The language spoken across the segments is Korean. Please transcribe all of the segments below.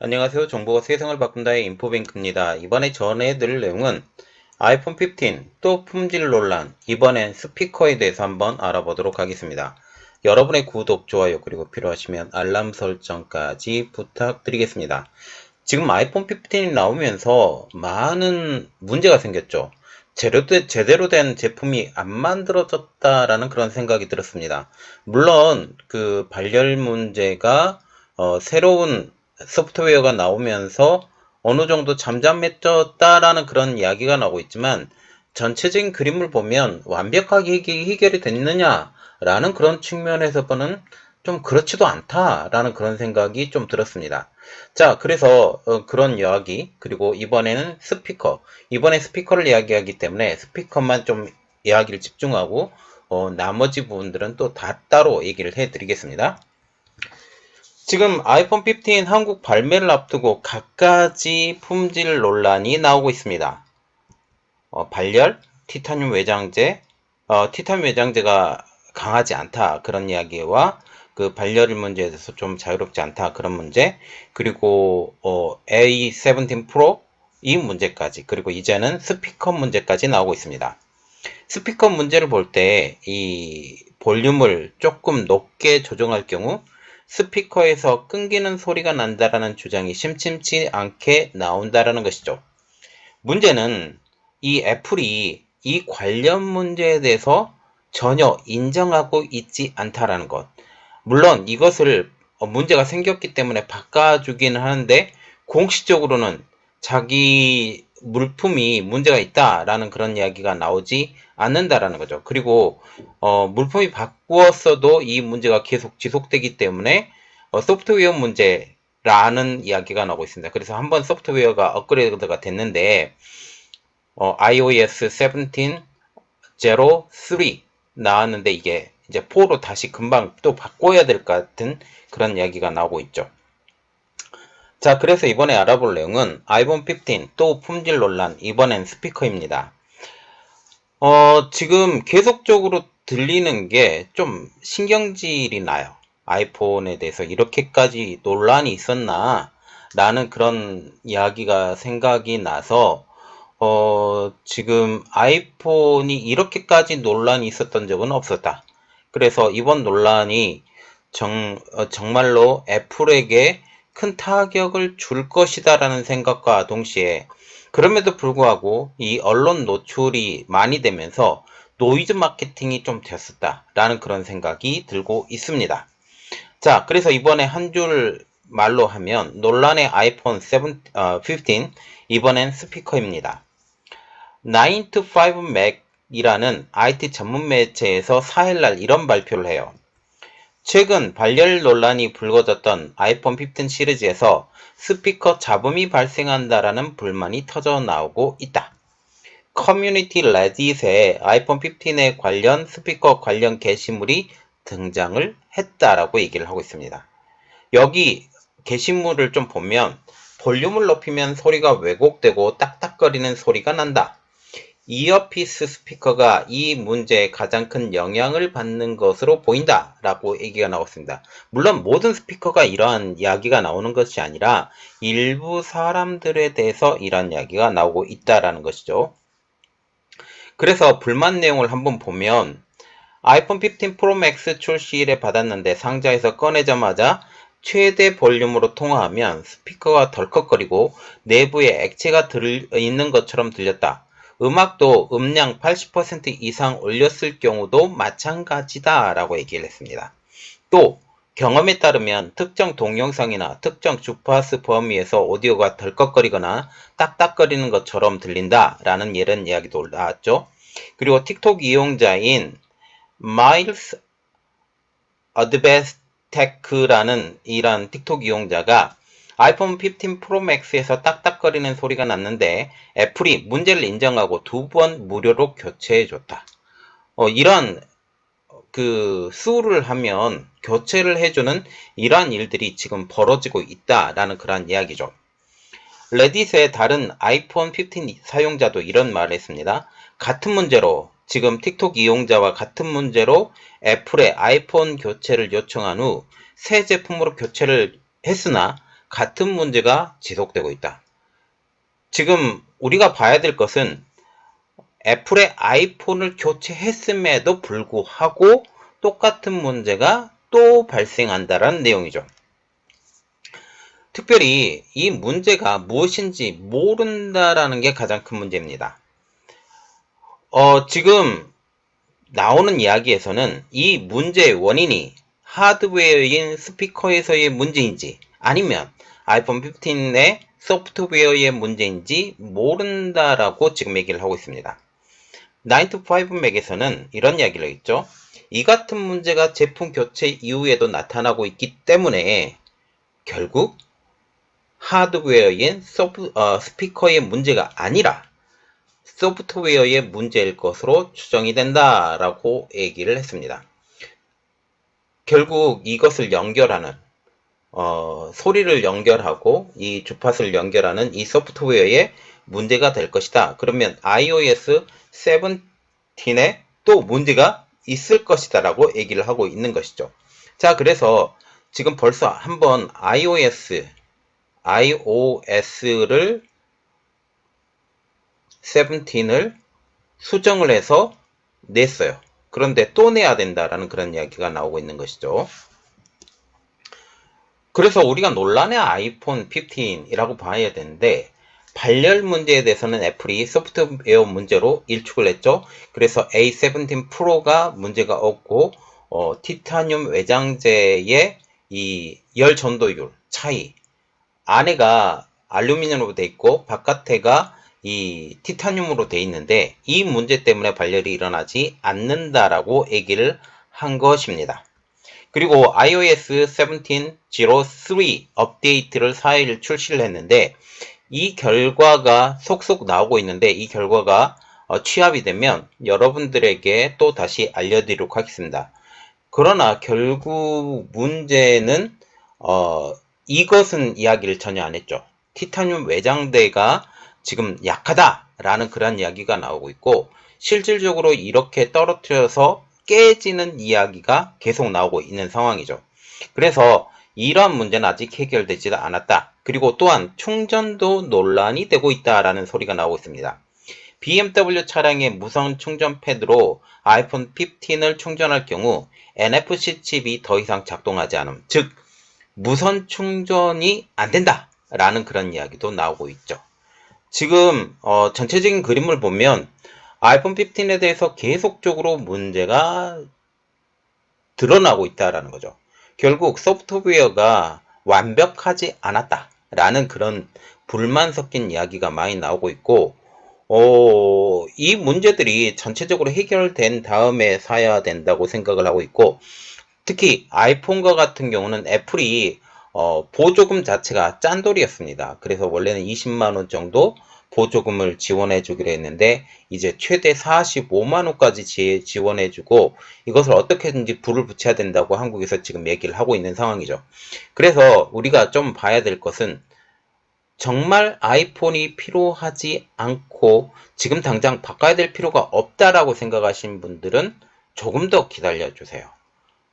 안녕하세요. 정보가 세상을 바꾼다의 인포뱅크입니다. 이번에 전해드릴 내용은 아이폰 15 또 품질 논란, 이번엔 스피커에 대해서 한번 알아보도록 하겠습니다. 여러분의 구독, 좋아요, 그리고 필요하시면 알람 설정까지 부탁드리겠습니다. 지금 아이폰 15이 나오면서 많은 문제가 생겼죠. 제대로 된 제품이 안 만들어졌다라는 그런 생각이 들었습니다. 물론 그 발열 문제가 새로운 소프트웨어가 나오면서 어느 정도 잠잠해졌다라는 그런 이야기가 나오고 있지만 전체적인 그림을 보면 완벽하게 해결이 됐느냐라는 그런 측면에서 보는 좀 그렇지도 않다라는 그런 생각이 좀 들었습니다. 자, 그래서 그런 이야기, 그리고 이번에는 이번에 스피커를 이야기하기 때문에 스피커만 좀 이야기를 집중하고 나머지 부분들은 또 다 따로 얘기를 해드리겠습니다. 지금 아이폰 15 한국 발매를 앞두고 갖가지 품질 논란이 나오고 있습니다. 발열, 티타늄 외장재, 티타늄 외장재가 강하지 않다 그런 이야기와 그 발열 문제에 대해서 좀 자유롭지 않다 그런 문제, 그리고 A17 프로 이 문제까지, 그리고 이제는 스피커 문제까지 나오고 있습니다. 스피커 문제를 볼 때 이 볼륨을 조금 높게 조정할 경우 스피커에서 끊기는 소리가 난다라는 주장이 심심치 않게 나온다라는 것이죠. 문제는 이 애플이 이 관련 문제에 대해서 전혀 인정하고 있지 않다라는 것. 물론 이것을 문제가 생겼기 때문에 바꿔주기는 하는데 공식적으로는 자기 물품이 문제가 있다라는 그런 이야기가 나오지 않는다라는 거죠. 그리고 물품이 바꾸었어도 이 문제가 계속 지속되기 때문에 소프트웨어 문제라는 이야기가 나오고 있습니다. 그래서 한번 소프트웨어가 업그레이드가 됐는데 iOS 17.03 나왔는데 이게 이제 4로 다시 금방 또 바꿔야 될 것 같은 그런 이야기가 나오고 있죠. 자, 그래서 이번에 알아볼 내용은 아이폰 15 또 품질 논란, 이번엔 스피커입니다. 지금 계속적으로 들리는 게 좀 신경질이 나요. 아이폰에 대해서 이렇게까지 논란이 있었나? 라는 그런 이야기가 생각이 나서 지금 아이폰이 이렇게까지 논란이 있었던 적은 없었다. 그래서 이번 논란이 정말로 애플에게 큰 타격을 줄 것이다라는 생각과 동시에 그럼에도 불구하고 이 언론 노출이 많이 되면서 노이즈 마케팅이 좀 됐었다라는 그런 생각이 들고 있습니다. 자, 그래서 이번에 한 줄 말로 하면 논란의 아이폰 15, 이번엔 스피커입니다. 9 to 5 Mac이라는 IT 전문 매체에서 4일날 이런 발표를 해요. 최근 발열 논란이 불거졌던 아이폰 15 시리즈에서 스피커 잡음이 발생한다라는 불만이 터져 나오고 있다. 커뮤니티 레딧에 아이폰 15에 관련 스피커 관련 게시물이 등장을 했다라고 얘기를 하고 있습니다. 여기 게시물을 좀 보면 볼륨을 높이면 소리가 왜곡되고 딱딱거리는 소리가 난다. 이어피스 스피커가 이 문제에 가장 큰 영향을 받는 것으로 보인다 라고 얘기가 나왔습니다. 물론 모든 스피커가 이러한 이야기가 나오는 것이 아니라 일부 사람들에 대해서 이러한 이야기가 나오고 있다라는 것이죠. 그래서 불만 내용을 한번 보면 아이폰 15 프로 맥스 출시일에 받았는데 상자에서 꺼내자마자 최대 볼륨으로 통화하면 스피커가 덜컥거리고 내부에 액체가 들어있는 것처럼 들렸다. 음악도 음량 80% 이상 올렸을 경우도 마찬가지다 라고 얘기를 했습니다. 또 경험에 따르면 특정 동영상이나 특정 주파수 범위에서 오디오가 덜컥거리거나 딱딱거리는 것처럼 들린다 라는 이런 이야기도 나왔죠. 그리고 틱톡 이용자인 마일스 어드베스테크라는 이런 틱톡 이용자가 아이폰 15 프로 맥스에서 딱딱거리는 소리가 났는데 애플이 문제를 인정하고 2번 무료로 교체해줬다. 이런 그 수를 하면 교체를 해주는 이러한 일들이 지금 벌어지고 있다라는 그런 이야기죠. 레딧의 다른 아이폰 15 사용자도 이런 말을 했습니다. 같은 문제로 지금 틱톡 이용자와 같은 문제로 애플의 아이폰 교체를 요청한 후 새 제품으로 교체를 했으나 같은 문제가 지속되고 있다. 지금 우리가 봐야 될 것은 애플의 아이폰을 교체했음에도 불구하고 똑같은 문제가 또 발생한다는 내용이죠. 특별히 이 문제가 무엇인지 모른다라는 게 가장 큰 문제입니다. 지금 나오는 이야기에서는 이 문제의 원인이 하드웨어인 스피커에서의 문제인지 아니면 아이폰 15의 소프트웨어의 문제인지 모른다라고 지금 얘기를 하고 있습니다. 9to5 맥에서는 이런 이야기를 했죠. 이 같은 문제가 제품 교체 이후에도 나타나고 있기 때문에 결국 하드웨어인 스피커의 문제가 아니라 소프트웨어의 문제일 것으로 추정이 된다라고 얘기를 했습니다. 결국 이것을 연결하는 소리를 연결하고 이 주파수를 연결하는 이 소프트웨어의 문제가 될 것이다. 그러면 iOS 17에 또 문제가 있을 것이다 라고 얘기를 하고 있는 것이죠. 자, 그래서 지금 벌써 한번 iOS를 17을 수정을 해서 냈어요. 그런데 또 내야 된다라는 그런 이야기가 나오고 있는 것이죠. 그래서 우리가 논란의 아이폰 15이라고 봐야 되는데 발열 문제에 대해서는 애플이 소프트웨어 문제로 일축을 했죠. 그래서 A17 프로가 문제가 없고 티타늄 외장재의 이 열 전도율 차이, 안에가 알루미늄으로 돼 있고 바깥에가 이 티타늄으로 돼 있는데 이 문제 때문에 발열이 일어나지 않는다라고 얘기를 한 것입니다. 그리고 iOS 17.03 업데이트를 4일 출시를 했는데 이 결과가 속속 나오고 있는데 이 결과가 취합이 되면 여러분들에게 또 다시 알려드리도록 하겠습니다. 그러나 결국 문제는 이것은 이야기를 전혀 안 했죠. 티타늄 외장대가 지금 약하다라는 그런 이야기가 나오고 있고 실질적으로 이렇게 떨어뜨려서 깨지는 이야기가 계속 나오고 있는 상황이죠. 그래서 이러한 문제는 아직 해결되지 않았다. 그리고 또한 충전도 논란이 되고 있다라는 소리가 나오고 있습니다. BMW 차량의 무선 충전 패드로 아이폰 15을 충전할 경우 NFC 칩이 더 이상 작동하지 않음, 즉 무선 충전이 안 된다 라는 그런 이야기도 나오고 있죠. 지금 전체적인 그림을 보면 아이폰 15에 대해서 계속적으로 문제가 드러나고 있다라는 거죠. 결국 소프트웨어가 완벽하지 않았다라는 그런 불만 섞인 이야기가 많이 나오고 있고 이 문제들이 전체적으로 해결된 다음에 사야 된다고 생각을 하고 있고 특히 아이폰과 같은 경우는 애플이 보조금 자체가 짠돌이었습니다. 그래서 원래는 20만원 정도 보조금을 지원해 주기로 했는데 이제 최대 45만원까지 지원해 주고 이것을 어떻게든지 불을 붙여야 된다고 한국에서 지금 얘기를 하고 있는 상황이죠. 그래서 우리가 좀 봐야 될 것은 정말 아이폰이 필요하지 않고 지금 당장 바꿔야 될 필요가 없다라고 생각하시는 분들은 조금 더 기다려 주세요.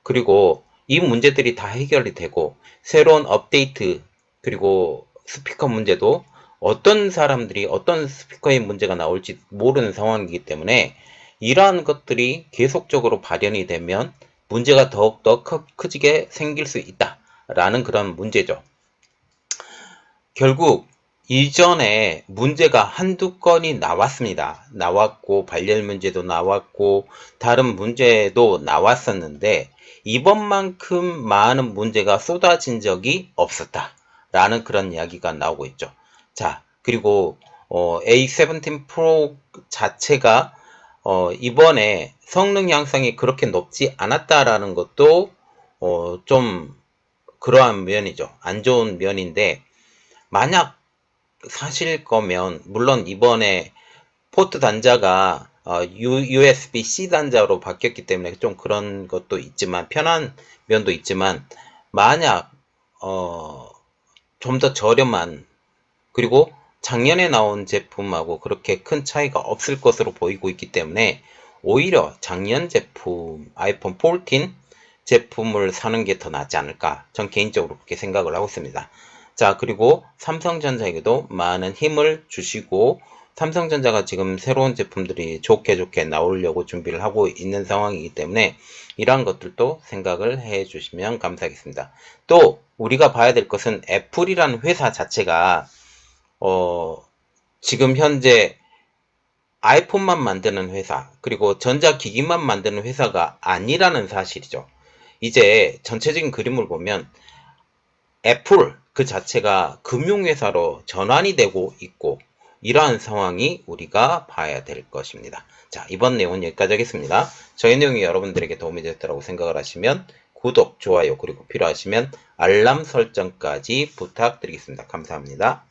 그리고 이 문제들이 다 해결이 되고 새로운 업데이트 그리고 스피커 문제도 어떤 사람들이 어떤 스피커의 문제가 나올지 모르는 상황이기 때문에 이러한 것들이 계속적으로 발현이 되면 문제가 더욱더 크지게 생길 수 있다라는 그런 문제죠. 결국 이전에 문제가 한두 건이 나왔고 발열 문제도 나왔고 다른 문제도 나왔었는데 이번만큼 많은 문제가 쏟아진 적이 없었다 라는 그런 이야기가 나오고 있죠. 자, 그리고 A17 프로 자체가 이번에 성능 향상이 그렇게 높지 않았다라는 것도 좀 그러한 면이죠. 안 좋은 면인데 만약 사실 거면 물론 이번에 포트 단자가 USB-C 단자로 바뀌었기 때문에 좀 그런 것도 있지만 편한 면도 있지만 만약 좀 더 저렴한 그리고 작년에 나온 제품하고 그렇게 큰 차이가 없을 것으로 보이고 있기 때문에 오히려 작년 제품 아이폰 14 제품을 사는 게 더 낫지 않을까 전 개인적으로 그렇게 생각을 하고 있습니다. 자, 그리고 삼성전자에게도 많은 힘을 주시고, 삼성전자가 지금 새로운 제품들이 좋게 나오려고 준비를 하고 있는 상황이기 때문에 이러한 것들도 생각을 해 주시면 감사하겠습니다. 또 우리가 봐야 될 것은 애플이라는 회사 자체가 지금 현재 아이폰만 만드는 회사, 그리고 전자기기만 만드는 회사가 아니라는 사실이죠. 이제 전체적인 그림을 보면 애플 그 자체가 금융회사로 전환이 되고 있고, 이러한 상황이 우리가 봐야 될 것입니다. 자, 이번 내용은 여기까지 하겠습니다. 저희 내용이 여러분들에게 도움이 됐다고 생각을 하시면 구독, 좋아요, 그리고 필요하시면 알람 설정까지 부탁드리겠습니다. 감사합니다.